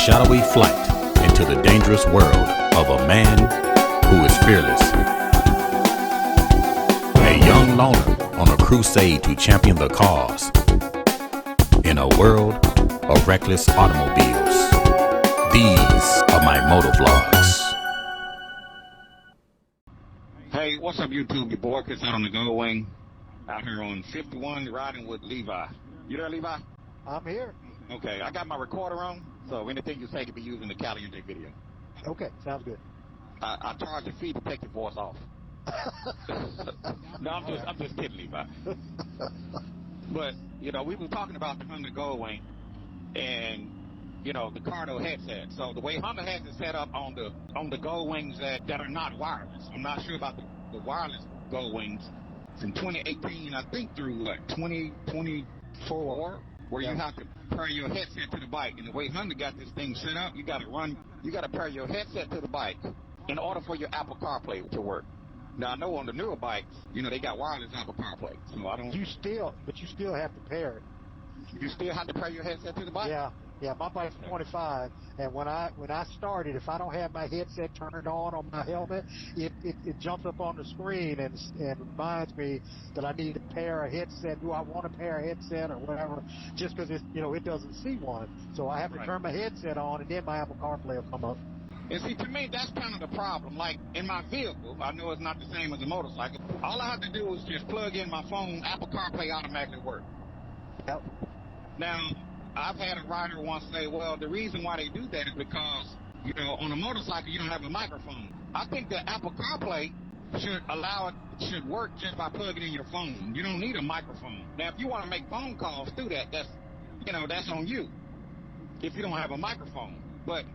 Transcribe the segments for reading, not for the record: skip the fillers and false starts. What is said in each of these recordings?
shadowy flight into the dangerous world of a man who is fearless. A young loner on a crusade to champion the cause in a world of reckless automobiles. These are my motovlogs. Hey, what's up, YouTube? Your boy Chris out on the Goldwing, out here on 51 riding with Levi. You there, Levi? I'm here. Okay, I got my recorder on, so anything you say can be used in the Caliente video. Okay, sounds good. I charge a fee to take your voice off. No, I'm just kidding, Levi. But we were talking about the Honda Goldwing and the Cardo headset. So the way Honda has it set up on the Goldwings that are not wireless. I'm not sure about the wireless Goldwings from 2018, I think, through 2024, where you have to pair your headset to the bike. And the way Honda got this thing set up, you got to pair your headset to the bike in order for your Apple CarPlay to work. Now I know on the newer bikes, they got wireless Apple CarPlay, so I don't. You still have to pair it. You still have to pair your headset to the bike? Yeah, my bike's 25, and when I started, if I don't have my headset turned on my helmet, it jumps up on the screen and reminds me that I need to pair a headset. Do I want to pair a headset or whatever? Just because it doesn't see one, so I have to turn my headset on, and then my Apple CarPlay will come up. And see, to me, that's kind of the problem. Like, in my vehicle, I know it's not the same as a motorcycle. All I have to do is just plug in my phone, Apple CarPlay automatically works. Yep. Now, I've had a rider once say, well, the reason why they do that is because, on a motorcycle, you don't have a microphone. I think that Apple CarPlay should work just by plugging in your phone. You don't need a microphone. Now, if you want to make phone calls through that, that's on you if you don't have a microphone. But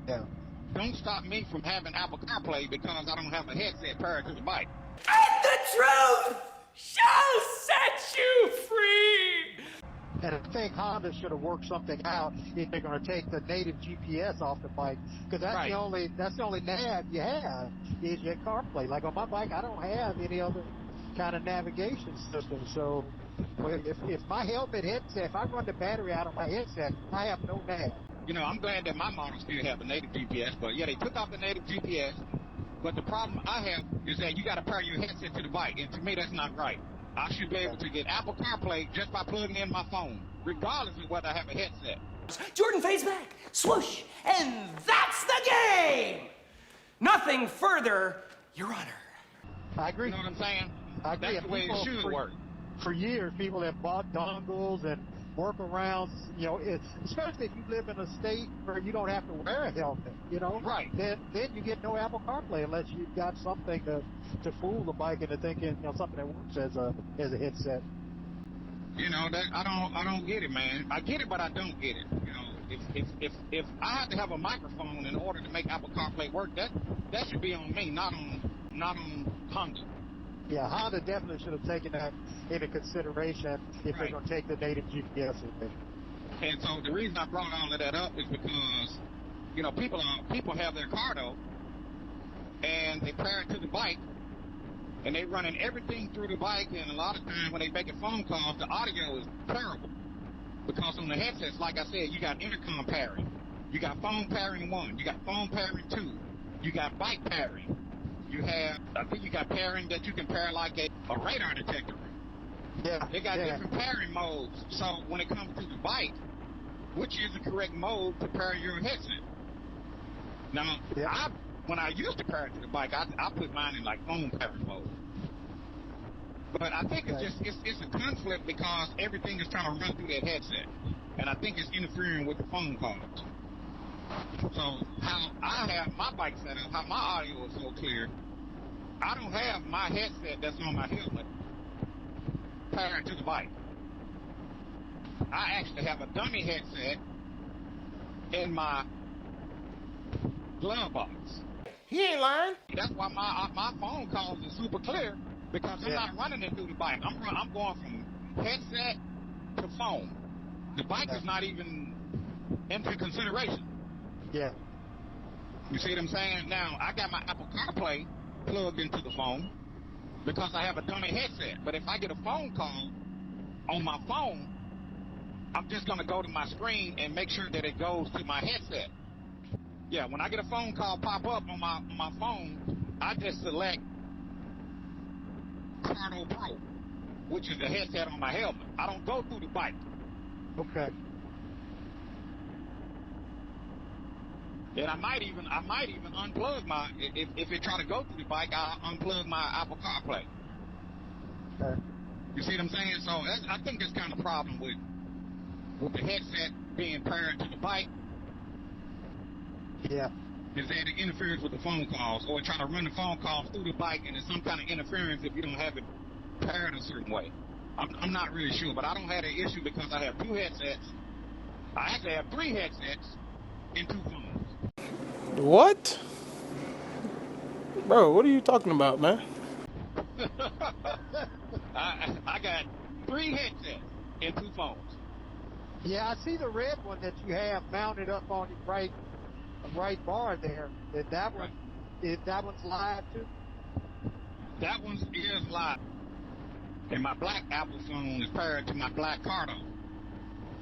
don't stop me from having Apple CarPlay because I don't have a headset paired to the bike. And the truth shall set you free! And I think Honda should have worked something out if they're going to take the native GPS off the bike, because that's the only nav you have is your CarPlay. Like on my bike, I don't have any other kind of navigation system. So if my helmet headset, if I run the battery out of my headset, I have no nav. I'm glad that my model still have the native GPS, but they took off the native GPS. But the problem I have is that you got to pair your headset to the bike, and to me that's not right. I should be able to get Apple CarPlay just by plugging in my phone, regardless of whether I have a headset. Jordan fades back, swoosh, and that's the game! Nothing further, Your Honor. I agree. You know what I'm saying? I agree. That's the way it should work. For years, people have bought dongles and workarounds, especially if you live in a state where you don't have to wear a helmet, Right. Then you get no Apple CarPlay unless you've got something to fool the bike into thinking, something that works as a headset. That I don't get it, man. I get it, but I don't get it. If I have to have a microphone in order to make Apple CarPlay work, that should be on me, not on Honda. Yeah, Honda definitely should have taken that into consideration if they're going to take the native GPS away. And so the reason I brought all of that up is because, people have their Cardo, and they pair it to the bike, and they running everything through the bike, and a lot of times when they making phone calls, the audio is terrible. Because on the headsets, like I said, you got intercom pairing. You got phone pairing 1. You got phone pairing 2. You got bike pairing. I think you got pairing that you can pair like a radar detector. Yeah. They got different pairing modes. So when it comes to the bike, which is the correct mode to pair your headset? Now, when I used to pair it to the bike, I put mine in like phone pairing mode. But I think it's a conflict because everything is trying to run through that headset. And I think it's interfering with the phone calls. So how I have my bike set up, how my audio is so clear, I don't have my headset that's on my helmet paired to the bike. I actually have a dummy headset in my glove box. He ain't lying. That's why my phone calls are super clear, because I'm not running it through the bike. I'm going from headset to phone. The bike is not even into consideration. Yeah. You see what I'm saying? Now, I got my Apple CarPlay plugged into the phone because I have a dummy headset. But if I get a phone call on my phone, I'm just going to go to my screen and make sure that it goes to my headset. Yeah, when I get a phone call pop up on my phone, I just select Cardo Pro, which is the headset on my helmet. I don't go through the bike. Okay. And I might even unplug my, if it try to go through the bike, I'll unplug my Apple CarPlay. Okay. You see what I'm saying? So I think that's kind of problem with the headset being paired to the bike. Yeah. Is that it interferes with the phone calls, or try to run the phone calls through the bike, and there's some kind of interference if you don't have it paired a certain way. I'm not really sure, but I don't have an issue because I have two headsets. I actually have three headsets and two phones. What? Bro, what are you talking about, man? I got three headsets and two phones. Yeah, I see the red one that you have mounted up on your right bar there. That one's live too? That one is live. And my black Apple phone is paired to my black Cardo.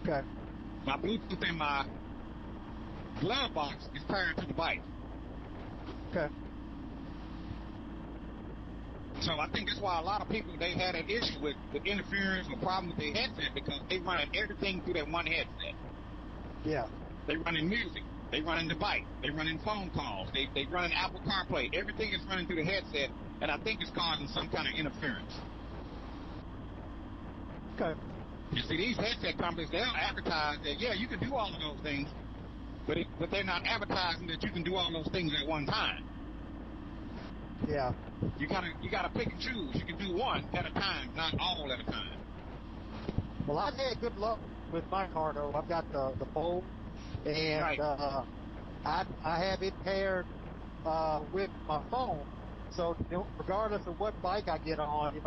Okay. My Bluetooth in my glove box is paired to the bike. Okay. So I think that's why a lot of people, they had an issue with interference or problem with their headset because they running everything through that one headset. Yeah. They running music. They running the bike. They running phone calls. They running Apple CarPlay. Everything is running through the headset, and I think it's causing some kind of interference. Okay. You see, these headset companies, they'll advertise that, yeah, you can do all of those things, but they're not advertising that you can do all those things at one time. Yeah. You gotta pick and choose. You can do one at a time, not all at a time. Well, I've had good luck with my Cardo. I've got the Bold, and Right. I have it paired with my phone. So regardless of what bike I get on,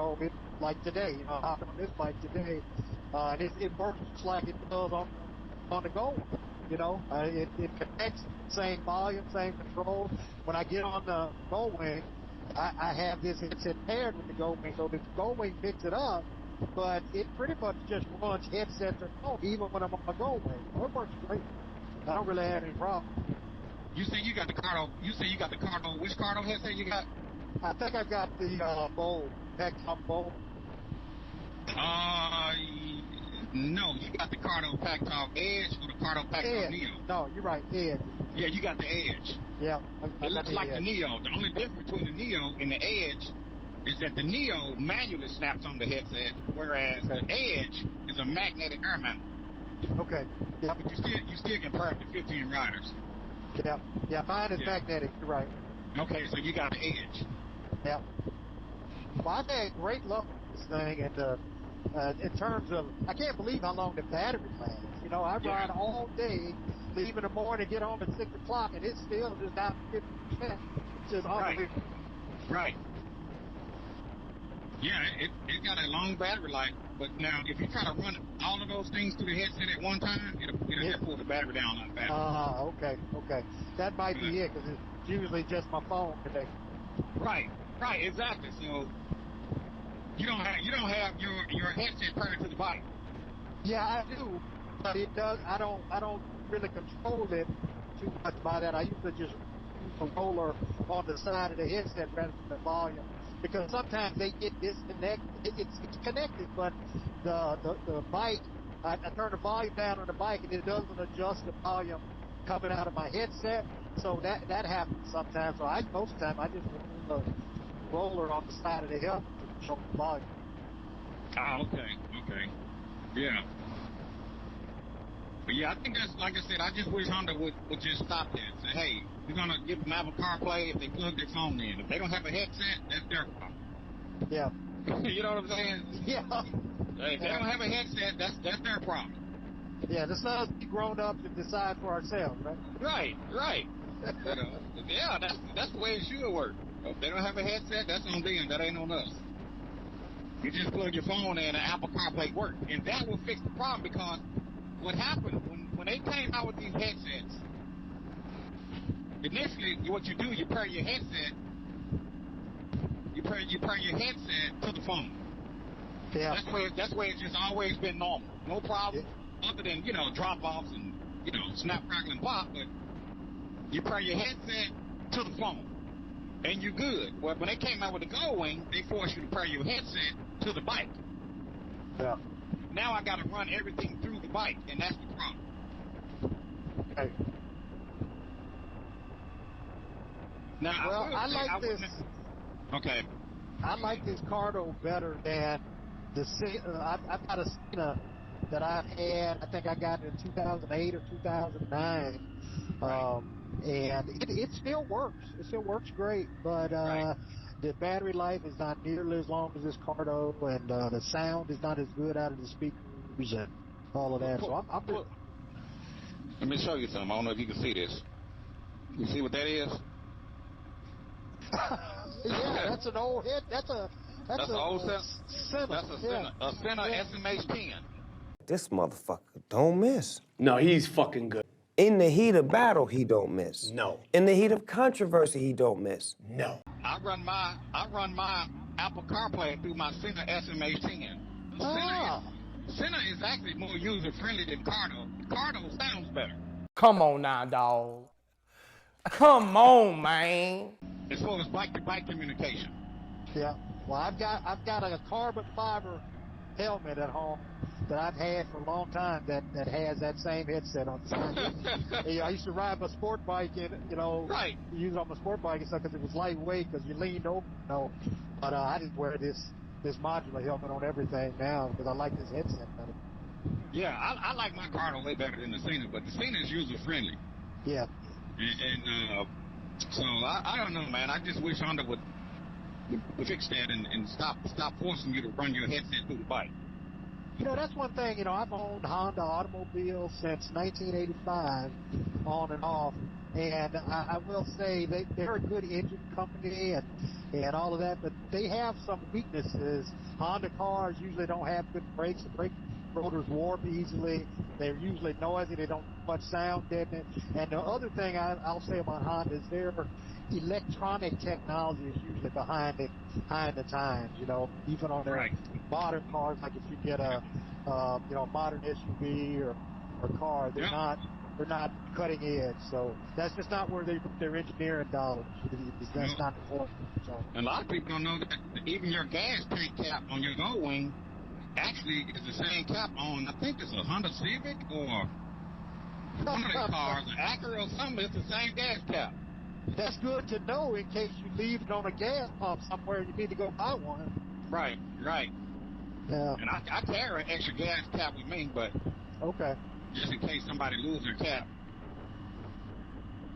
like today, I hopped on this bike today, and it works just like it does on the Goldwing. It connects, same volume, same control. When I get on the Goldwing, I have this headset paired with the Goldwing, so the Goldwing picks it up, but it pretty much just runs headset to phone, even when I'm on my Goldwing. So it works great. I don't really have any problem. You say you got the Cardo. Which Cardo headset you got? I think I got the Bold, packtalk Bold. No, you got the Cardo packtalk Edge or the Cardo packtalk Neo? No, you're right, Edge. Yeah, you got the Edge. Yeah. It looks like the Neo. The only difference between the Neo and the Edge is that the Neo manually snaps on the headset, whereas the Edge is a magnetic air mount. Okay. Yeah. But you still can pair up to 15 riders. Yeah. Yeah, mine is magnetic. You're right. Okay, so you got the Edge. Yeah. Well, I've had great luck with this thing, and in terms of, I can't believe how long the battery lasts. I ride all day, leave in the morning, get home at 6 o'clock, and it's still just down to 50%. It's just unbelievable. Right. Yeah, it got a long battery life, but now if you try to run all of those things through the headset at one time, it'll just pull the battery down a lot faster. Okay. That might be it, because it's usually just my phone connected. Right, exactly. So you don't have your headset paired to the bike. Yeah, I do, but it does. I don't really control it too much by that. I usually just use the roller on the side of the headset rather than the volume, because sometimes they get disconnected. It's connected, but the bike, I turn the volume down on the bike and it doesn't adjust the volume coming out of my headset. So that happens sometimes. So most of the time I just roll the roller on the side of the helmet to control the volume. Oh, okay. Yeah. But yeah, I think that's, like I said, I just wish Honda would just stop that. Say, hey, we're going to give them Apple CarPlay if they plug their phone in. If they don't have a headset, that's their problem. Yeah. You know what I'm saying? Yeah. Hey, if they don't have a headset, that's their problem. Yeah, let's not be grown-ups and decide for ourselves, right? Right. Yeah, that's the way it should work. If they don't have a headset, that's on them. That ain't on us. You just plug your phone in and Apple CarPlay works. And that will fix the problem, because what happened when they came out with these headsets, initially what you do, you pair your headset to the phone. Yeah. That's where it's just always been normal. No problem, other than, drop offs and, snap, crackle, and pop, but You pair your headset to the phone, and you're good. Well, when they came out with the Goldwing, they forced you to pair your headset to the bike. Yeah. Now I got to run everything through the bike, and that's the problem. Okay. Now, well, I like this. Okay. I like this Cardo better than the Sena. I've got a Sena that I've had. I think I got it in 2008 or 2009. Right. And it still works. It still works great, but the battery life is not nearly as long as this Cardo, and the sound is not as good out of the speakers and all of that. So I'm let me show you something. I don't know if you can see this. You see what that is? Yeah, that's an old hit. That's an old Sena. That's a Sena SMH10. This motherfucker don't miss. No, he's fucking good. In the heat of battle, he don't miss. No. In the heat of controversy, he don't miss. No. I run my Apple CarPlay through my Sena SMH10. Sena is actually more user friendly than Cardo. Cardo sounds better. Come on now, dog. Come on, man. As far as bike-to-bike communication. Yeah. Well, I've got a carbon fiber helmet at home that I've had for a long time that has that same headset on the side. I used to ride my sport bike and, right. use it on my sport bike and stuff because it was lightweight because you leaned over, But I just wear this modular helmet on everything now because I like this headset better. Yeah, I like my Cardo way better than the Sena, but the Sena is user-friendly. Yeah. And so I don't know, man. I just wish Honda would fix that and stop forcing you to run your headset through the bike. That's one thing. I've owned Honda automobiles since 1985, on and off, and I will say they're a good engine company and all of that, but they have some weaknesses. Honda cars usually don't have good brakes. The brake rotors warp easily. They're usually noisy. They don't have much sound in it. And the other thing I'll say about Honda is their electronic technology is usually behind the times. Even on their modern cars, like if you get a modern SUV or car, they're not cutting edge. So that's just not where they put their engineering dollars. That's not important. So. And a lot of people don't know that even your gas tank cap on your Goldwing actually is the same cap on, I think it's a Honda Civic or one of their cars, an Acura or something. It's the same gas cap. That's good to know in case you leave it on a gas pump somewhere and you need to go buy one. Right. Yeah. And I carry an extra gas cap with me, but just in case somebody loses their cap.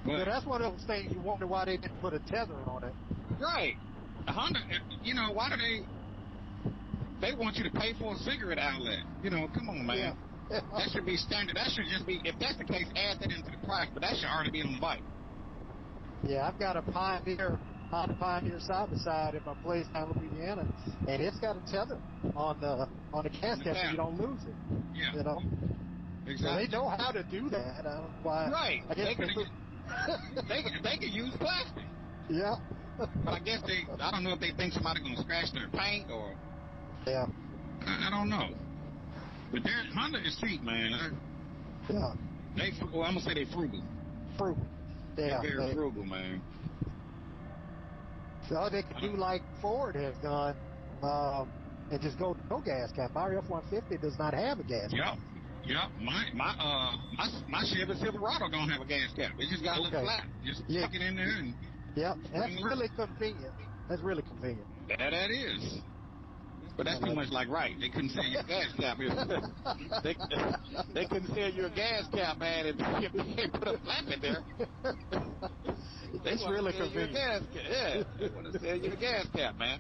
But that's one of those things you wonder why they didn't put a tether on it. Right. Honda, why do they want you to pay for a cigarette outlet? Come on, man. Yeah. That should be standard. That should just be, if that's the case, add that into the price, but that should already be on the bike. Yeah, I've got a Honda Pioneer side-by-side at my place down in Louisiana, and it's got a tether on the gas cap so you don't lose it. Yeah. Exactly. So they know how to do that. I don't know why. Right. I guess they can use plastic. Yeah. But I guess I don't know if they think somebody's going to scratch their paint or. Yeah. I don't know. But Honda is cheap, man. Yeah. I'm going to say they're frugal. Frugal. Yeah. They're very frugal, man. So they could do like Ford has done, and just go no gas cap. My F-150 does not have a gas cap. Yep. My Chevy Silverado don't have a gas cap. It just got a little flat. Just stick it in there and. Yep. That's really convenient. That is. But that's too much like They couldn't sell you a gas cap. They couldn't sell you a gas cap, man, if they put a flap in there. It's really convenient. They want to sell you a gas cap, man.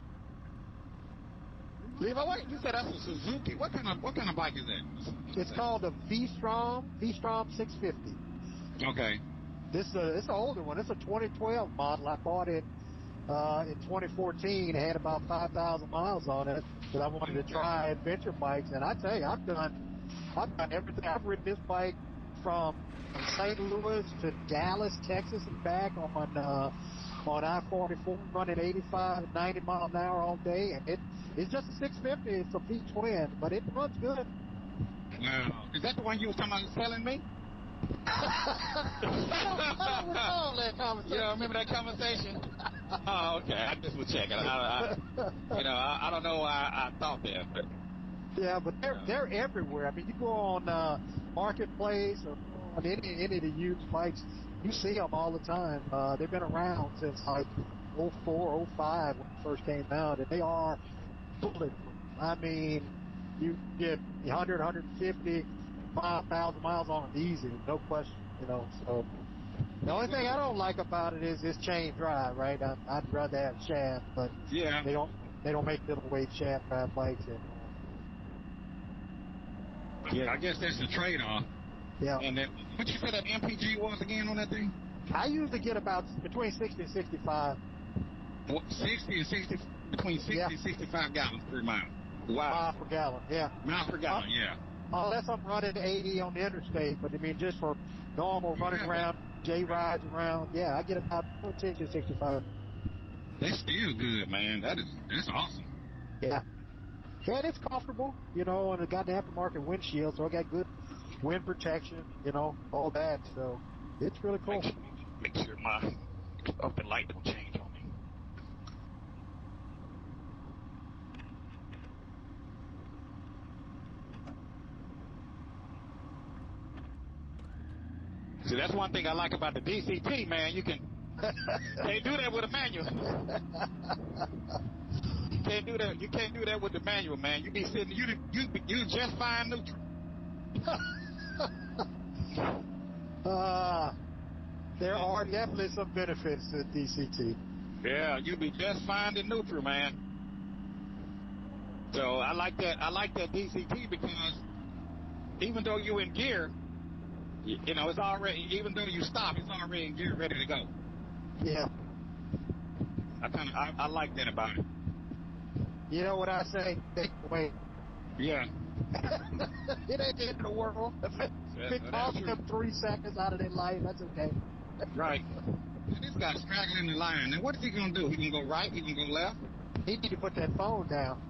Levi, you said that's a Suzuki. What kind of bike is that? It's called a V-Strom 650. Okay. It's an older one. It's a 2012 model. I bought it in 2014. It had about 5,000 miles on it because I wanted to try adventure bikes. And I tell you, I've done everything. I've ridden this bike from St. Louis to Dallas, Texas, and back on I-44, running 85, 90 miles an hour all day. And it's just a 650. It's a V-twin, but it runs good. Wow. Is that the one you was talking about selling me? I don't recall that conversation. You don't remember that conversation? Oh, okay. I just was checking. I don't know why I thought that, but. Yeah, but they're everywhere. I mean, you go on Marketplace or on any of the used bikes, you see them all the time. They've been around since like 04, 05 when it first came out, and they are bulletproof. I mean, you get 100, 150, 5,000 miles on them easy, no question. So the only thing I don't like about it is this chain drive, right? I'd rather have shaft, but yeah, they don't make middleweight shaft drive bikes anymore. Yeah, I guess that's the trade-off. Yeah. And then, what you said that MPG was again on that thing? I usually get about between 60 and 65. What, 60 and 60, between 60 and 65 gallons per mile. Wow. Miles per gallon, yeah. Miles per gallon, yeah. Unless I'm running 80 on the interstate, but I mean, just for normal running around, J rides around, yeah, I get about 60 to 65. That's still good, man. That's awesome. Yeah. Yeah, and it's comfortable, and it got the aftermarket windshield, so I got good wind protection, all that. So it's really cool. Make sure my up and light don't change on me. See, that's one thing I like about the DCT, man. You can't do that with a manual. You can't do that with the manual, man. You be sitting, you just fine neutral. There are definitely some benefits to DCT. Yeah, you be just fine in neutral, man. So I like that DCT because even though you in gear, it's already, even though you stop, it's already in gear, ready to go. Yeah. I like that about it. You know what I say? Take it away. Yeah. It ain't the end of the world. If it costs them 3 seconds out of their life, that's okay. Right. This guy's straggling the line. Now, what is he going to do? He going to go right? He going to go left? He need to put that phone down.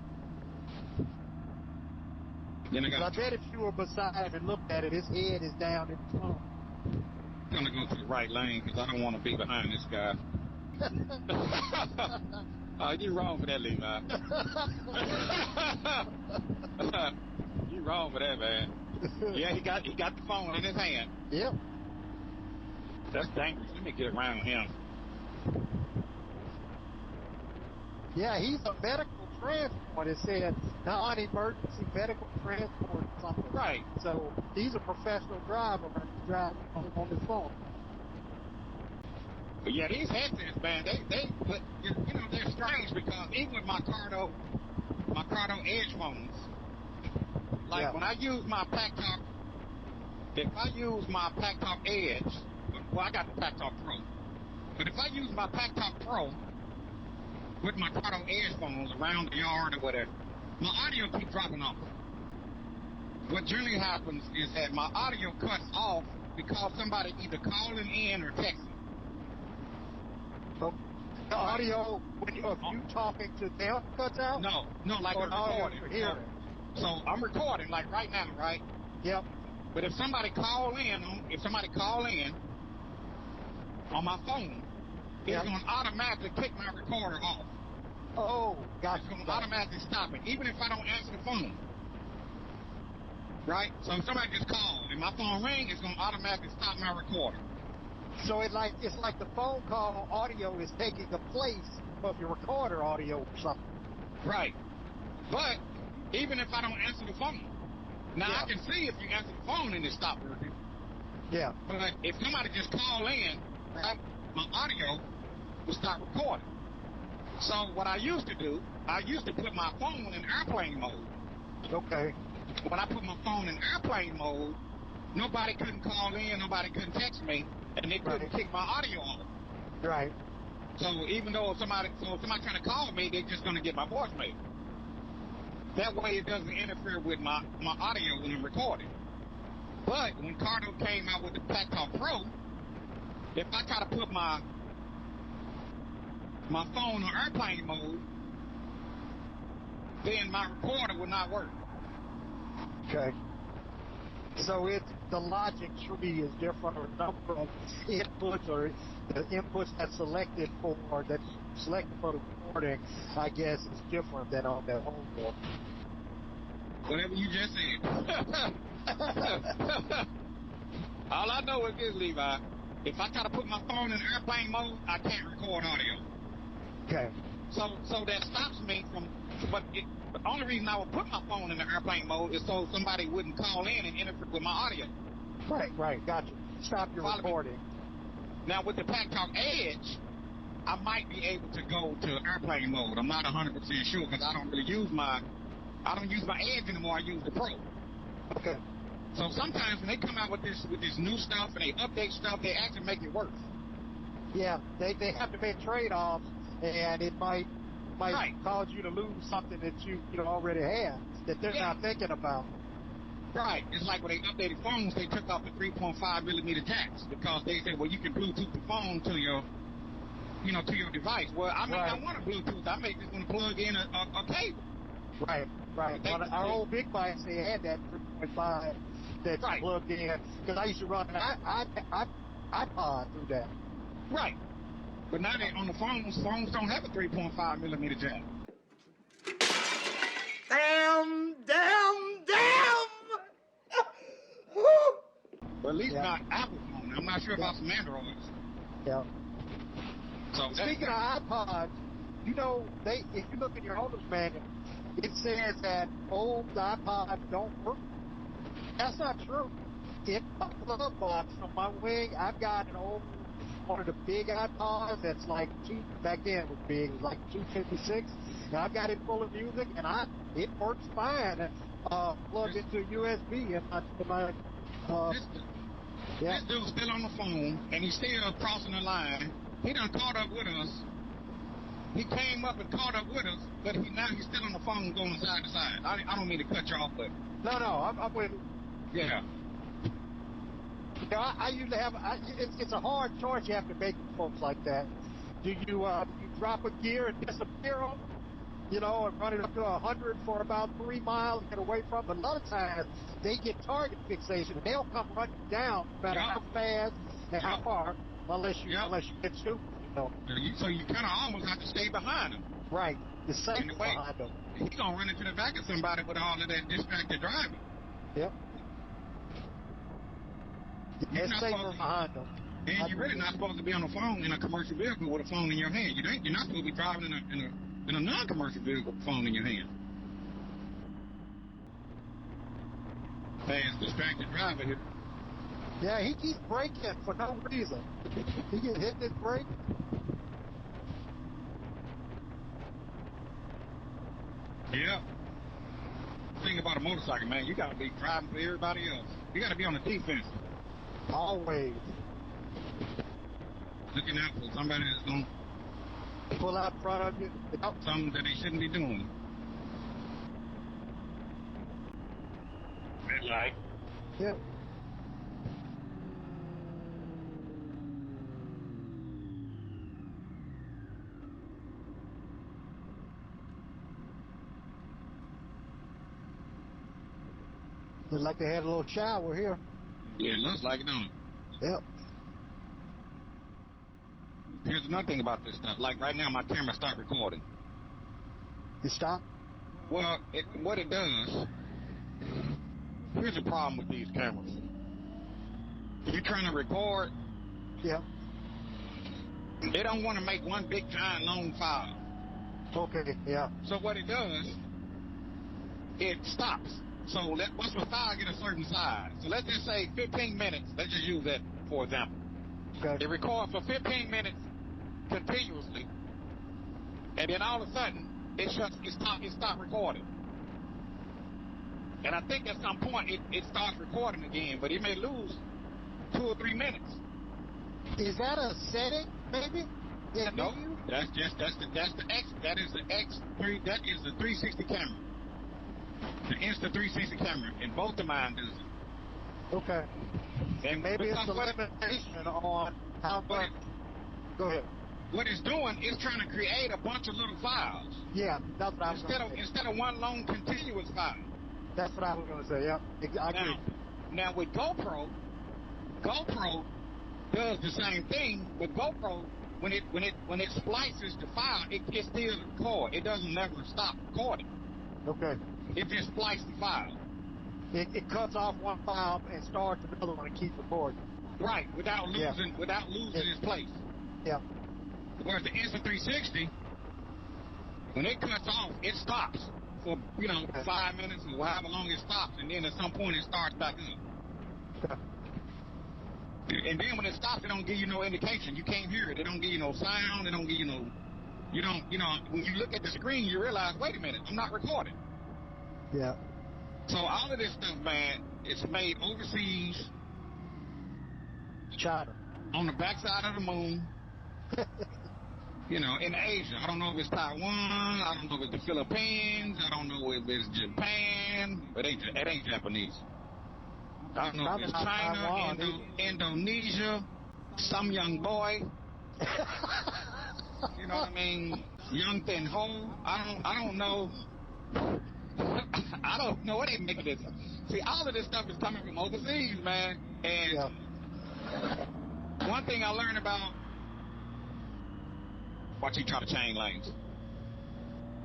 I bet if you were beside him and looked at it, his head is down in the phone. I'm going to go to the right lane because I don't want to be behind this guy. You're wrong for that, Levi. You're wrong for that, man. Yeah, he got the phone in his hand. Yep. That's dangerous. Let me get around him. Yeah, he's a medical transport. It said non-emergency medical transport or something. Right. So he's a professional driver and he's driving on his phone. But yeah, these headsets, man, but they're strange because even with my Cardo Edge phones, like when I use my packtalk, if I use my packtalk Edge, well, I got the packtalk Pro, but if I use my packtalk Pro with my Cardo Edge phones around the yard or whatever, my audio keeps dropping off. What generally happens is that my audio cuts off because somebody either calling in or texting. So the audio, if you talking to them, cuts out? No, like I'm recording. So I'm recording, like right now, right? Yep. But if somebody call in on my phone, it's going to automatically kick my recorder off. Oh, gotcha. It's going to automatically stop it, even if I don't answer the phone. Right? So if somebody just called and my phone rings, it's going to automatically stop my recorder. So it's like the phone call audio is taking the place of your recorder audio or something. Right. But even if I don't answer the phone, now I can see if you answer the phone and it stopped working. Yeah. But if somebody just call in, right, my audio will stop recording. So what I used to do, I used to put my phone in airplane mode. Okay. When I put my phone in airplane mode, nobody couldn't call in, nobody couldn't text me, and they couldn't kick my audio off. Right. So even though if somebody trying to call me, they're just going to get my voicemail. That way it doesn't interfere with my audio when I'm recording. But when Cardo came out with the packtalk Pro, if I try to put my phone on airplane mode, then my recorder will not work. Okay. So the logic tree is different, or the number of inputs, or the inputs that's selected for the recording, I guess, is different than on the home board. Whatever you just said. All I know is this, Levi. If I try to put my phone in airplane mode, I can't record audio. Okay. So that stops me from. The only reason I would put my phone in the airplane mode is so somebody wouldn't call in and interfere with my audio. Right, gotcha. Stop your recording. Now with the packtalk Edge, I might be able to go to airplane mode. I'm not 100% sure because I don't use my Edge anymore. I use the Pro. Okay. So sometimes when they come out with this new stuff and they update stuff, they actually make it worse. Yeah, they have to make trade-offs, and it might cause you to lose something that you already have that they're not thinking about. Right. It's like when they updated phones, they took off the 3.5 millimeter jacks because they said, well, you can Bluetooth the phone to your device. Well, I may not want a Bluetooth. I may just want to plug in a cable. Right. Our old big bikes, they had that 3.5 that you plugged in, because I used to run an iPod through that. Right. But now on the phones don't have a 3.5 millimeter jack. Damn! Well, at least not Apple phone. I'm not sure about some Androids. Yeah. So speaking of iPods, if you look in your owner's manual, it says that old iPods don't work. That's not true. In my glove box on my wing, I've got one of the big iPods that's like back then it was big, it was like 256. And I've got it full of music, and it works fine. Plugged into a USB in my This dude's still on the phone, and he's still crossing the line. He done caught up with us. He came up and caught up with us, but he's still on the phone going side to side. I don't mean to cut you off, but no, I'm with you. Yeah. I usually have. It's a hard choice you have to make with folks like that. Do you drop a gear and disappear on them? And run it up to 100 for about 3 miles and get away from them. But a lot of times they get target fixation and they'll come running down no matter how fast and how far, unless you get stupid. So you kind of almost have to stay behind them. Right. The same behind them. He's gonna run into the back of somebody with all of that distracted driving. Yep. It's safer behind them. And you're really not supposed to be on the phone in a commercial vehicle with a phone in your hand. You're not supposed to be driving in a non-commercial vehicle with a phone in your hand. Fast, distracted driver here. Yeah, he keeps braking for no reason. He get hit this brake. Yeah. Thing about a motorcycle, man, you gotta be driving for everybody else. You gotta be on the defense. Always. Looking out for somebody that's gonna pull out in front of you. Something that they shouldn't be doing. Red light. Yep. Looks like they had a little shower here. Yeah, it looks like it, don't it? Yep. Here's another thing about this stuff. Like right now, my camera stopped recording. It stopped? Well, what it does, here's the problem with these cameras. You're trying to record. Yeah. They don't want to make one big, giant, long file. Okay, yeah. So what it does, it stops. So once the file get a certain size, so let's just say 15 minutes. Let's just use that for example. Okay. It records for 15 minutes continuously, and then all of a sudden it stops recording. And I think at some point it starts recording again, but it may lose 2 or 3 minutes. Is that a setting, maybe? Yeah, no, that's the X. That is the X3. That is the 360 camera. The Insta360 camera, and both of mine does it. Okay. And maybe it's a limitation on how much. Go ahead. What it's doing is trying to create a bunch of little files. Yeah, that's what I was going to say. Instead of one long continuous file. That's what I was going to say, yeah. I agree. Now with GoPro does the same thing, but GoPro when it splices the file, it still record. It doesn't never stop recording. Okay. It just splices the file. It cuts off one file and starts another one and keeps recording. Right, without losing its place. Yeah. Whereas the Insta360, when it cuts off, it stops for 5 minutes or however long it stops, and then at some point it starts back up. And then when it stops, it don't give you no indication. You can't hear it. It don't give you no sound. It don't give you no. When you look at the screen, you realize, wait a minute, I'm not recording. Yeah. So all of this stuff, man, it's made overseas. China. On the backside of the moon. In Asia. I don't know if it's Taiwan. I don't know if it's the Philippines. I don't know if it's Japan. It ain't Japanese. I don't know if it's China, Indonesia, some young boy. You know what I mean? Young thin ho. I don't know. I don't know what they making this. See, all of this stuff is coming from overseas, man. And one thing I learned about, watch you try to change lanes.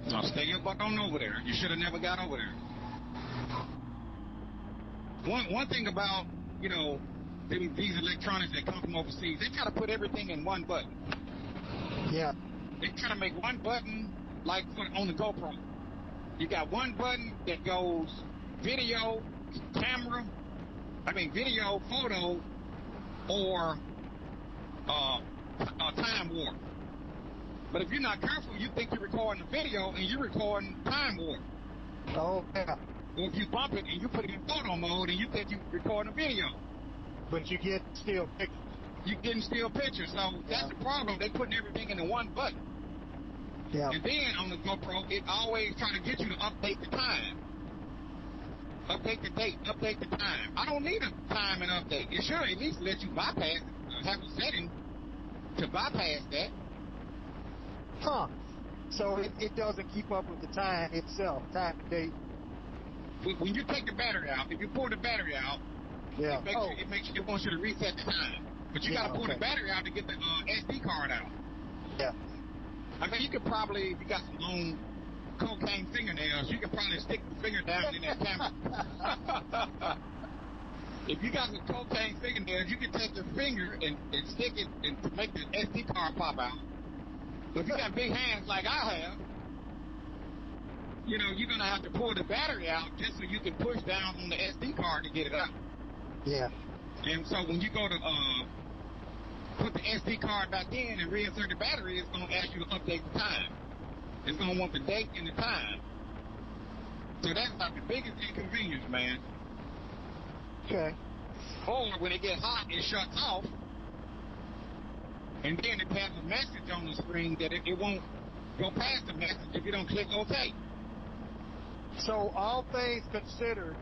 Now stay your butt on over there. You should have never got over there. One thing about, these electronics that come from overseas, they try to put everything in one button. Yeah. They try to make one button like on the GoPro. You got one button that goes video, photo, or time warp. But if you're not careful, you think you're recording a video and you're recording time warp. Oh, yeah. Or if you bump it and you put it in photo mode and you think you're recording a video. But you get still pictures. You're getting still pictures. So that's the problem. They're putting everything into one button. Yeah. And then on the GoPro, it always try to get you to update the time. Update the date, update the time. I don't need a time and update. It should at least let you bypass it, have a setting to bypass that. Huh. So it doesn't keep up with the time itself, time and date. When you take the battery out, if you pull the battery out, it wants you to reset the time. But you got to pull the battery out to get the SD card out. Yeah. I mean, you could probably, if you got some long cocaine fingernails, you could probably stick the finger down in that camera. If you got some cocaine fingernails, you can take your finger and stick it and to make the SD card pop out. But if you got big hands like I have, you're going to have to pull the battery out just so you can push down on the SD card to get it out. Yeah. And so when you go to put the SD card back in and reinsert the battery, it's going to ask you to update the time. It's going to want the date and the time. So that's like the biggest inconvenience, man. Okay. Or when it gets hot, it shuts off. And then it has a message on the screen that it won't go past the message if you don't click OK. So all things considered,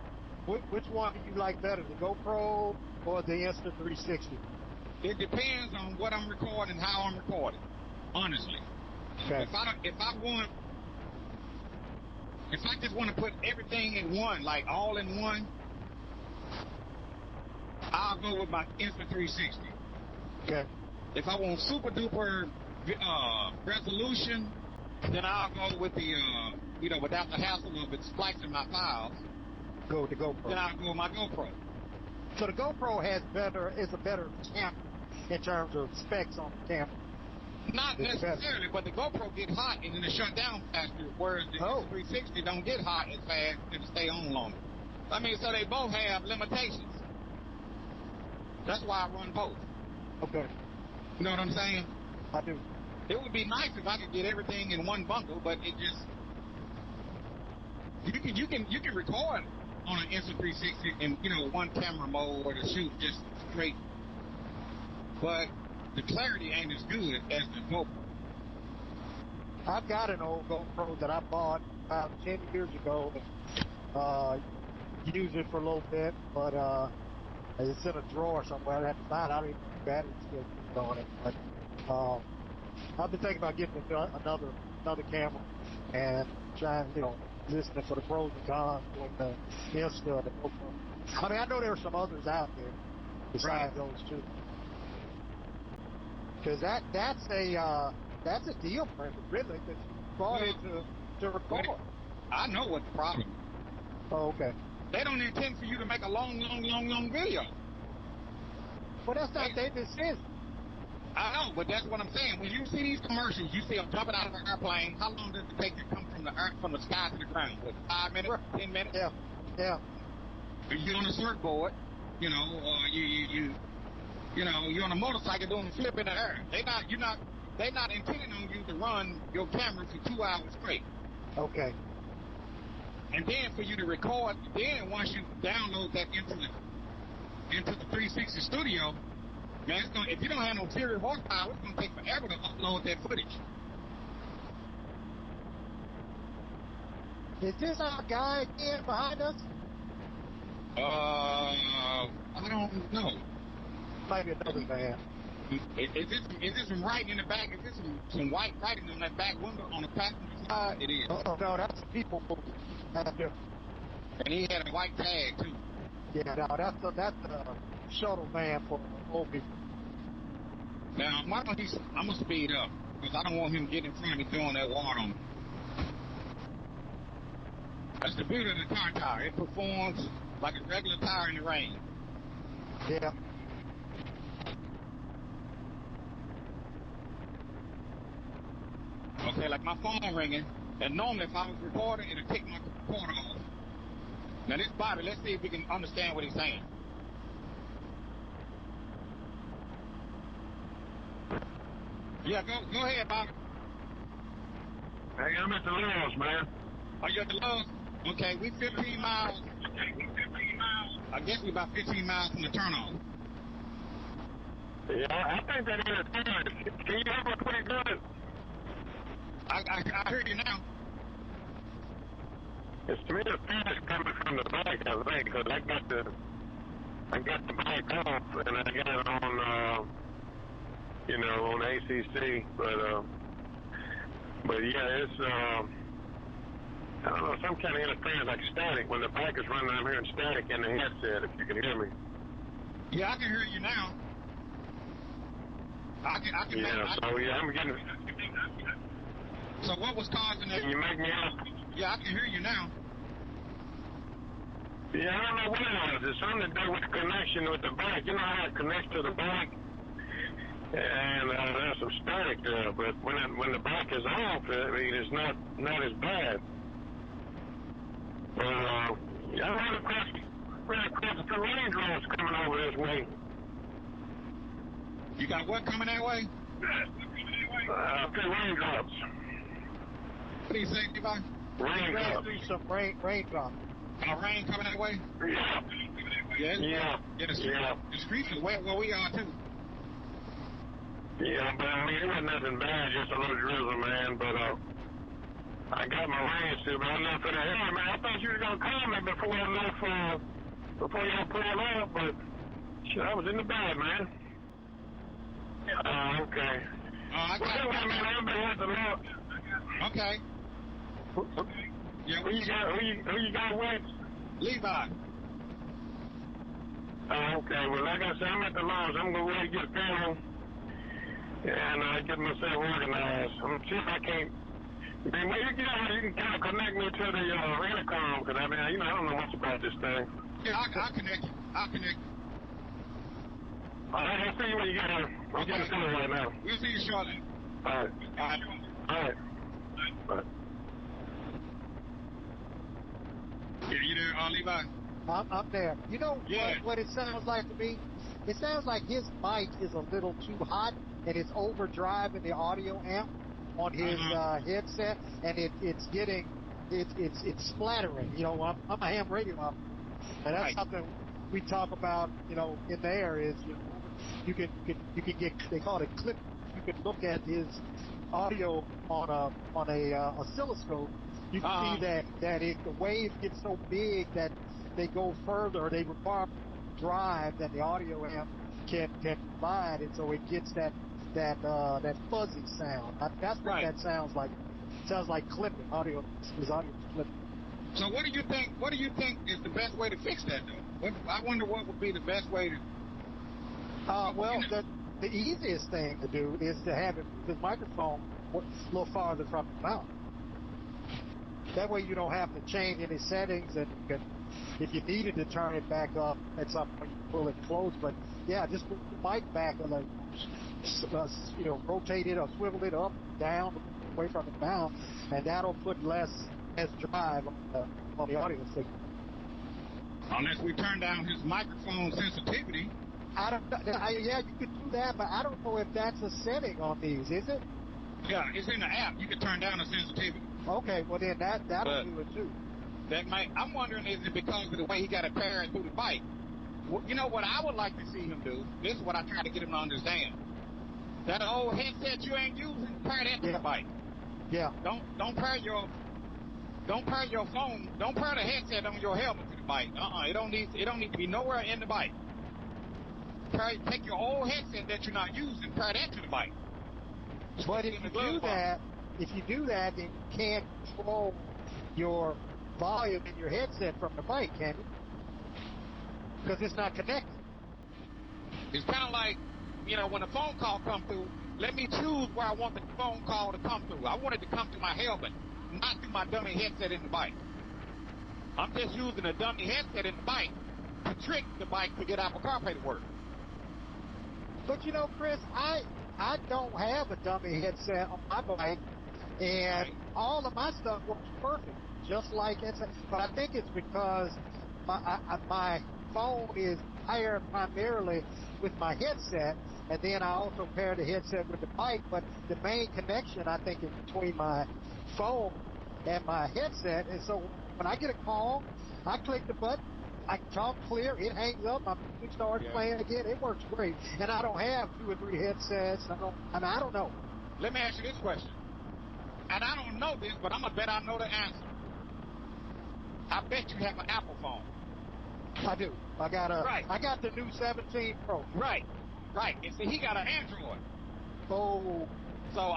which one do you like better, the GoPro or the Insta360? It depends on what I'm recording and how I'm recording, honestly. Okay. If I just want to put everything in one, like all in one, I'll go with my Insta360. Okay. If I want super duper resolution, then I'll go with the without the hassle of it splicing my files. Go with the GoPro. Then I'll go with my GoPro. So the GoPro is a better camera in terms of specs on the camera. Not necessarily, but the GoPro get hot and then it shut down faster, whereas the Insta360 don't get hot as fast and it stay on longer. I mean, so they both have limitations. That's why I run both. Okay. You know what I'm saying? I do. It would be nice if I could get everything in one bundle, but it just you can record on an Insta360 in one camera mode or to shoot just straight, but the clarity ain't as good as the GoPro. I've got an old GoPro that I bought about 10 years ago. Use it for a little bit, but it's in a drawer somewhere. I have to find it. I don't even know if the battery's still good on it. But I've been thinking about getting another camera and trying, listening for the pros and cons between the Insta and the GoPro. I mean, I know there are some others out there besides those two. Because that's a deal breaker, really, because you brought it to record. I know what the problem is. Oh, okay. They don't intend for you to make a long video. Well, that's not their decision. I know, but that's what I'm saying. When you see these commercials, you see them jumping out of an airplane. How long does it take to come from the sky to the ground? What, 5 minutes, 10 minutes? Yeah. You're on a surfboard, you know, or you're on a motorcycle doing a flip in the air. They're not intending on you to run your camera for 2 hours straight. Okay. And then for you to record, then once you download that into the 360 studio, man, if you don't have no serious horsepower, it's gonna take forever to upload that footage. Is this our guy again behind us? I don't know. Might be another van. Is this some writing in the back? Is this some white writing on that back window on the passenger side? It is. No, that's the people moving. That's different. And he had a white tag too. Yeah, no, that's a shuttle van for old people. Now, I'm gonna speed up because I don't want him getting in front of me throwing that water on me. That's the beauty of the car tire. It performs like a regular tire in the rain. Yeah. Okay, like my phone ringing, and normally if I was recording, it'll take my recorder off. Now this Bobby, let's see if we can understand what he's saying. Yeah, go ahead, Bobby. Hey, I'm at the Lowe's, man. Are you at the Lowe's? Okay, we 15 miles. I guess we about 15 miles from the turnoff. Yeah, I think that interference. Can you hear me pretty good? I hear you now. It's some interference coming from the bike, I think, because I got the bike off and I got it on, on ACC, but yeah, it's, I don't know, some kind of interference, like static. When the bike is running, I'm hearing static in the headset, if you can hear me. Yeah, I can hear you now. I can I'm getting... So what was causing that? Can you make me out? Yeah, I can hear you now. Yeah, I don't know what it is. It's something to do with the connection with the bike. You know how it connects to the bike? And there's some static there, but when the bike is off, I mean, it's not as bad. But I ran across the raindrops coming over this way. You got what coming that way? Raindrops. What do you say, Levi? Raindrops. Through some raindrops. Rain coming that way? Yeah. The streets are wet where we are too. Yeah, but I mean, it wasn't nothing bad, just a little drizzle, man. But I got my rain suit, but I left for the hell, man. I thought you were gonna call me before I left before y'all pulled up, but shit, I was in the bed, man. Oh, okay. I got it, man. I've been at the look. Okay. Yeah, who you got with? Levi. Okay, well, like I said, I'm at the Lowe's. I'm going to go ahead and get a panel and get myself organized. I'm going to see if I can't. You can kind of connect me to the intercom, because I mean, I don't know much about this thing. Yeah, I'll connect you. All right, I'll see you when you get here. I'm getting to it right now. We'll see you shortly. All right. Bye. Yeah, you there, Levi? I'm there. You know what it sounds like to me? It sounds like his mic is a little too hot and it's overdriving the audio amp on his headset, and it's splattering. You know, I'm a ham radio operator, and that's something we talk about. You know, in there is you can get, they call it clip. You can look at his audio on a oscilloscope. You can see that the waves get so big that they go further. They require drive that the audio amp can provide, and so it gets that fuzzy sound. That's what that sounds like. It sounds like clipping. His audio is clipping. So what do you think? What do you think is the best way to fix that, though? I wonder what would be the best way to. Well, the easiest thing to do is to have the microphone a little farther from the mouth. That way you don't have to change any settings, and you can, if you needed to turn it back up at some point, you pull it close. But yeah, just move the mic back and rotate it or swivel it up, down, away from the mouth, and that'll put less drive on the audio signal. Unless we turn down his microphone sensitivity. Yeah, you could do that, but I don't know if that's a setting on these, is it? Yeah, it's in the app. You can turn down the sensitivity. Okay, well then that'll do it too. I'm wondering, is it because of the way he got it paired through the bike? Well, you know what I would like to see him do? This is what I try to get him to understand. That old headset you ain't using, pair that to the bike. Yeah. Don't pair your phone. Don't pair the headset on your helmet to the bike. It don't need to be nowhere in the bike. Take your old headset that you're not using, pair that to the bike. But if you do that, then you can't control your volume in your headset from the bike, can you? Because it's not connected. It's kind of like, when a phone call comes through, let me choose where I want the phone call to come through. I want it to come through my helmet, not through my dummy headset in the bike. I'm just using a dummy headset in the bike to trick the bike to get Apple CarPlay to work. But Chris, I don't have a dummy headset on my bike, and all of my stuff works perfect, just like it's. But I think it's because my phone is paired primarily with my headset, and then I also pair the headset with the bike. But the main connection, I think, is between my phone and my headset. And so when I get a call, I click the button. I talk clear, it hangs up, my music starts playing again, it works great. And I don't have 2 or 3 headsets, I don't know. Let me ask you this question. And I don't know this, but I'm going to bet I know the answer. I bet you have an Apple phone. I do. I got the new 17 Pro. Right. And see, he got an Android. Oh. So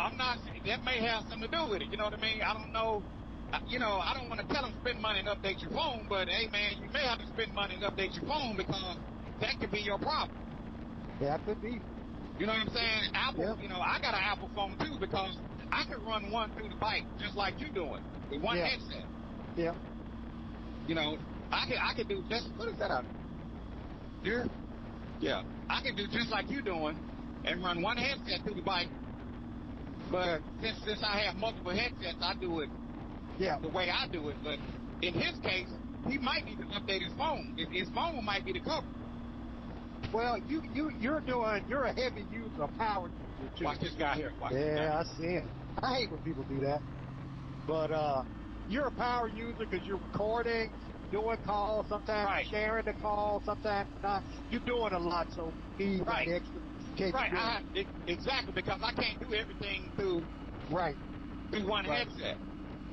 that may have something to do with it, you know what I mean? I don't know. I don't want to tell them spend money and update your phone, but hey, man, you may have to spend money and update your phone because that could be your problem. Yeah, it could be. You know what I'm saying? Apple, I got an Apple phone too because I could run one through the bike just like you doing with one headset. Yeah. I could do just, what is that out here? Yeah. I could do just like you doing and run one headset through the bike. But since I have multiple headsets, I do it the way I do it. But in his case, he might need to update his phone. His phone might be the cover. Well, you're a heavy user, a power user too. Watch this guy here. I see it. I hate when people do that. But you're a power user because you're recording, doing calls, sometimes sharing the call, sometimes not. You're doing a lot, so you need that extra capability. Exactly, because I can't do everything through one headset.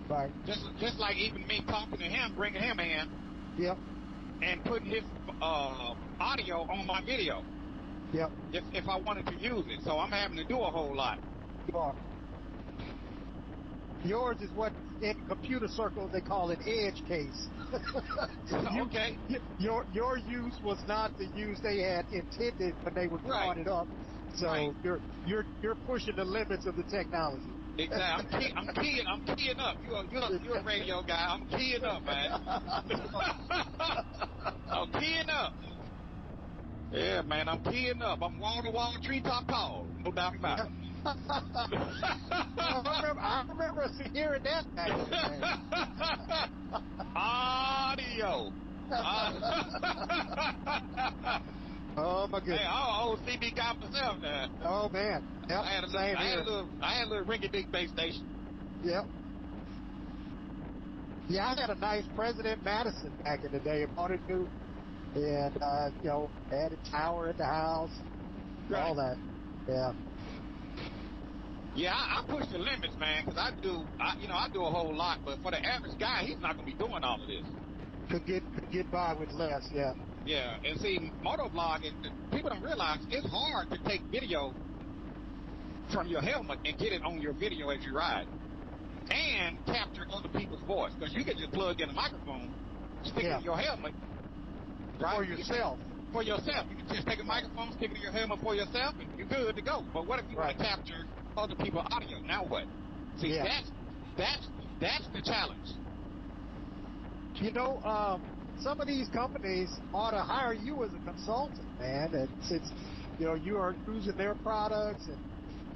Right. Just like even me talking to him, bringing him in. Yep. And putting his audio on my video. Yep. If I wanted to use it. So I'm having to do a whole lot. You are. Yours is what in computer circles they call an edge case. Okay. Your use was not the use they had intended when they were drawing it up. So you're pushing the limits of the technology. Exactly. I'm keying up. You're a radio guy. I'm keying up, man. I'm keying up. Yeah, man, I'm keying up. I'm wall to wall, treetop tall. No doubt about it. I remember hearing that back in the day. Audio. Oh my goodness. Hey, I'm an old CB guy myself now. Oh man. Yep. I had a little rinky-dink base station. Yep. Yeah, I had a nice President Madison back in the day. I bought it new, and had a tower at the house, all that. Yeah. Yeah, I push the limits, man, because I do a whole lot. But for the average guy, he's not gonna be doing all of this. Could get by with less. Yeah. Yeah, and see, motovlogging, people don't realize it's hard to take video from your helmet and get it on your video as you ride. can capture other people's voice, because you can just plug in a microphone, stick it in your helmet, right? For yourself. For yourself. You can just take a microphone, stick it in your helmet for yourself, and you're good to go. But what if you want to capture other people's audio? Now what? See, that's the challenge. You know, some of these companies ought to hire you as a consultant, man. And since, you know, you are using their products and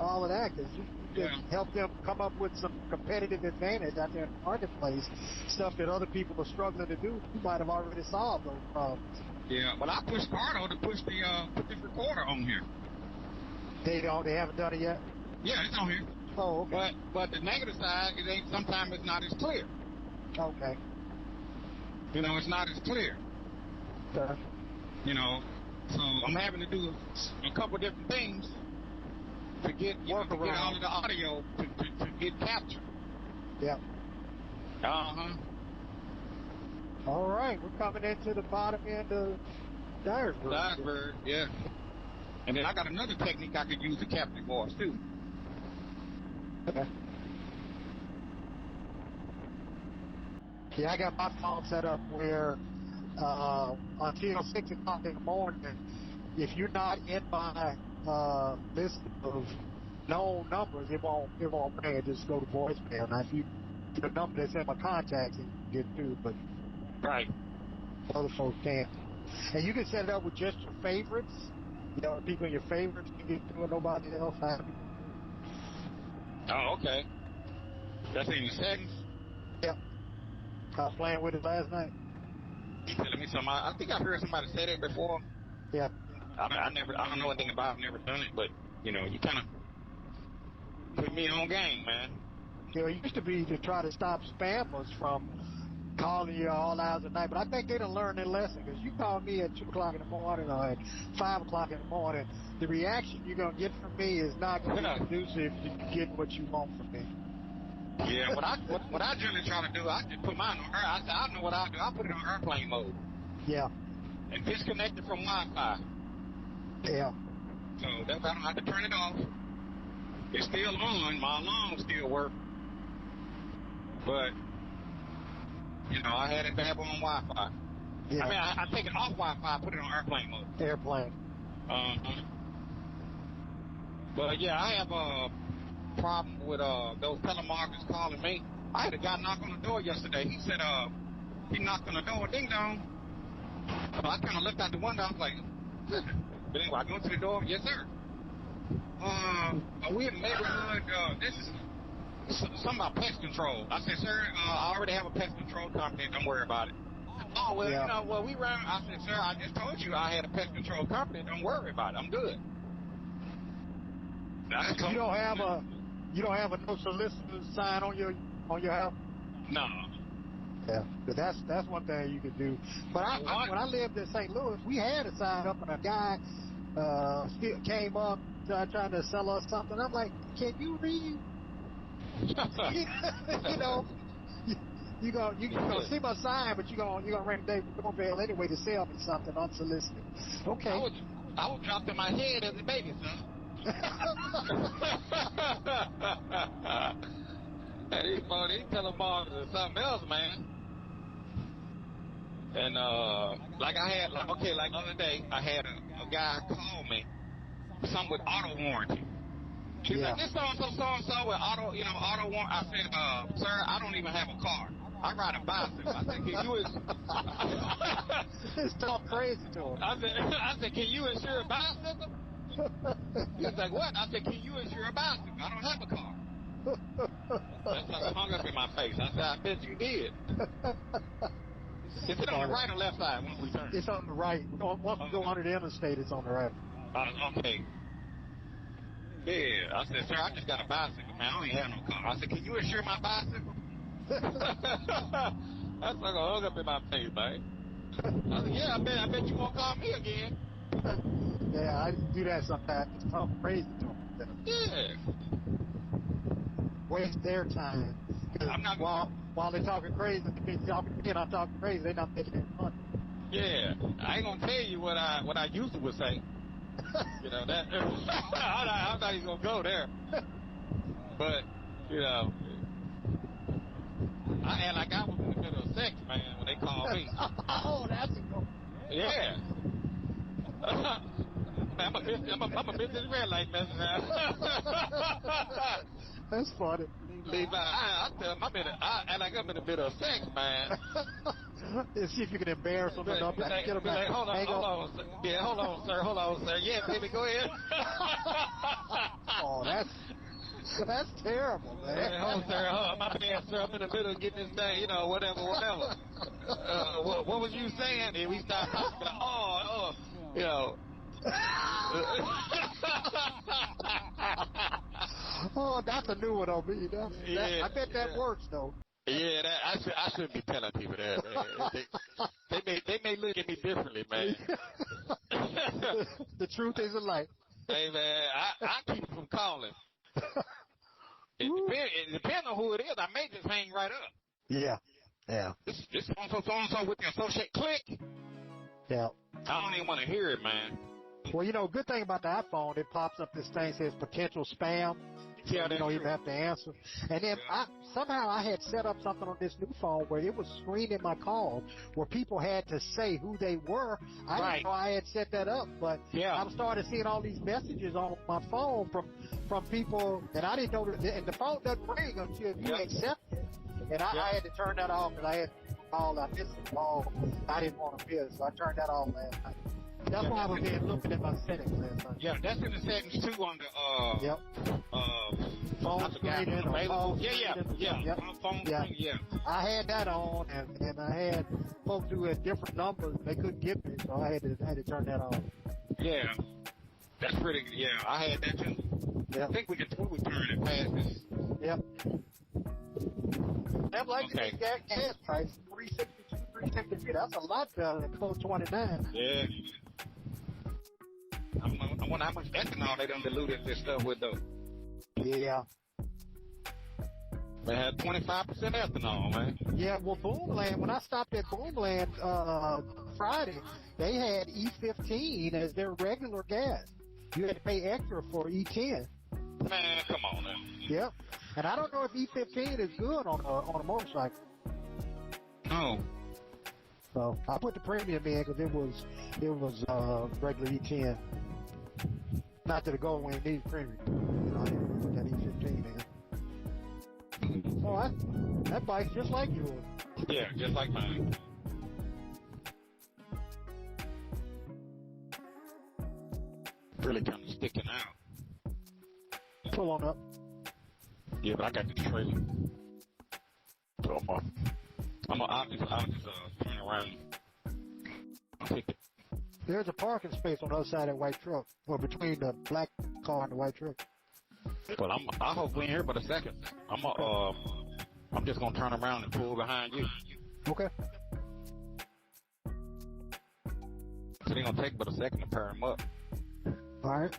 all of that, because you can help them come up with some competitive advantage out there in the marketplace, stuff that other people are struggling to do. You might have already solved those problems. Yeah, well, I pushed Cardo to push put this recorder on here. They haven't done it yet? Yeah, it's on here. Oh, okay. But the negative side, sometimes it's not as clear. Okay. You know, it's not as clear. Okay. You know, so I'm having to do a couple different things to get all of the audio to get captured. Yeah. Uh-huh. All right, we're coming into the bottom end of Dyersburg. Dyersburg, yeah. And then I got another technique I could use to capture voice, too. Okay. Yeah, I got my phone set up where until 6 o'clock in the morning, if you're not in my list of known numbers, it won't ring. It just go to voicemail. Now, if the number that's in my contacts, you can get through, but other folks can't. And you can set it up with just your favorites. You know, people in your favorites can get through, and nobody else. Oh, okay. That's in your settings? Yep. I was playing with it last night. You telling me something? I think I've heard somebody say that before. Yeah. I don't know anything about it, never done it, but, you know, you kind of put me on game, man. You know, it used to be to try to stop spammers from calling you all hours of the night, but I think they done learned their lesson, because you call me at 2 o'clock in the morning or at 5 o'clock in the morning, the reaction you're going to get from me is not going to be conducive to getting what you want from me. Yeah, what I generally try to do, I just put mine on air. I said, I know what I do. I put it on airplane mode. Yeah. And disconnect it from Wi-Fi. Yeah. So that way I don't have to turn it off. It's still on. My alarm still works. But, you know, I had it bad on Wi-Fi. Yeah. I mean, I take it off Wi-Fi, put it on airplane mode. Airplane. But, yeah, I have a problem with those telemarketers calling me. I had a guy knock on the door yesterday. He said he knocked on the door, ding dong. So I kind of looked out the window. I was like, but anyway, I go to the door. Yes, sir. Are we in the neighborhood? This is something about pest control. I said, sir, I already have a pest control company. Don't worry about it. Oh, well, you know, well, we ran. I said, sir, I just told you I had a pest control company. Don't worry about it. I'm good. You don't have a no solicitors sign on your house? No. Yeah, but that's one thing you can do. But when I lived in St. Louis, we had a sign up, and a guy came up trying to sell us something. I'm like, can you read? You know, you gonna see my sign, but you gonna ring the doorbell anyway to sell me something unsolicited. Okay. I was dropped in my head as a baby, son. And these telemarketers are something else, man. And like the other day, I had a guy call me, something with auto warranty. He's like, this so-and-so with auto warranty. I said, sir, I don't even have a car. I ride a bicycle. I said, can you just talk crazy to him. I said, can you insure a bicycle? He was like, what? I said, can you insure a bicycle? I don't have a car. That's like hung up in my face. I said, I bet you did. Is it on the right or left side once we turn? It's on the right. Once we go under the interstate, it's on the right. Okay. Yeah. I said, sir, I just got a bicycle, man. I don't even have no car. I said, can you insure my bicycle? That's like a hung up in my face, man. I said, yeah, I bet you won't call me again. Yeah, I do that sometimes. It's talk crazy to them. Yeah. Waste their time. While they're talking crazy, they're talking to me and I'm talking crazy, they're not making any money. Yeah. I ain't gonna tell you what I used to would say. You know, that I'm not even gonna go there. But, you know, act like I was in the middle of sex, man, when they called me. Oh, that's a good. Yeah. I'm a business red light messing around. That's funny. Levi, I tell him I act like I'm in the middle of sex, man. Let's see if you can embarrass them enough. Like, hold on, sir. Yeah, hold on, sir. Yeah, baby, go ahead. Oh, that's terrible, man. Hey, hold on, sir. My bad, sir. I'm in the middle of getting this thing, whatever. What was you saying? And we start talking like, Oh, that's a new one on me. I bet that works though. Yeah, I shouldn't be telling people that, man. They may look at me differently, man. The truth is a light. Hey, man, I keep from calling. It depends on who it is. I may just hang right up. Yeah. This so-and-so with the associate click. Yeah. I don't even want to hear it, man. Well, good thing about the iPhone, it pops up this thing says potential spam. Yeah, you don't even have to answer. And then somehow I had set up something on this new phone where it was screening my calls where people had to say who they were. I didn't know I had set that up, but I'm starting seeing all these messages on my phone from people that I didn't know. And the phone doesn't ring until you accept it. And I had to turn that off because I had called. I missed the call. I didn't want to miss, so I turned that off last night. That's why I was looking at my settings last night. Yeah, that's in the settings too on the phone screening or phone phone screen, yeah. I had that on, and I had folks who had different numbers. They couldn't get me, so I had to turn that off. Yeah, that's pretty. Yeah, I had that too. Yep. I think we could turn it past this. Yep. That's like the gas price, $3.62, $3.63. That's a lot better than $4.29. Yeah. I wonder how much ethanol they done diluted this stuff with, though. Yeah. They had 25% ethanol, man. Yeah, well, Boomland, when I stopped at Boomland Friday, they had E15 as their regular gas. You had to pay extra for E10. Man, come on now. Yep. And I don't know if E15 is good on a motorcycle. No. So I put the premium in because it was regular E10. Not that the Goldwing needs premium. I didn't put that E15 in. Oh, that bike's just like yours. Yeah, just like mine. Really kind of sticking out. Pull on up. Yeah, but I got the trailer. So I'll just turn around. I'll take it. There's a parking space on the other side of that white truck, or between the black car and the white truck. But I hope we ain't here but a second. I'm just gonna turn around and pull behind you. Okay. So it ain't gonna take but a second to pair him up. All right.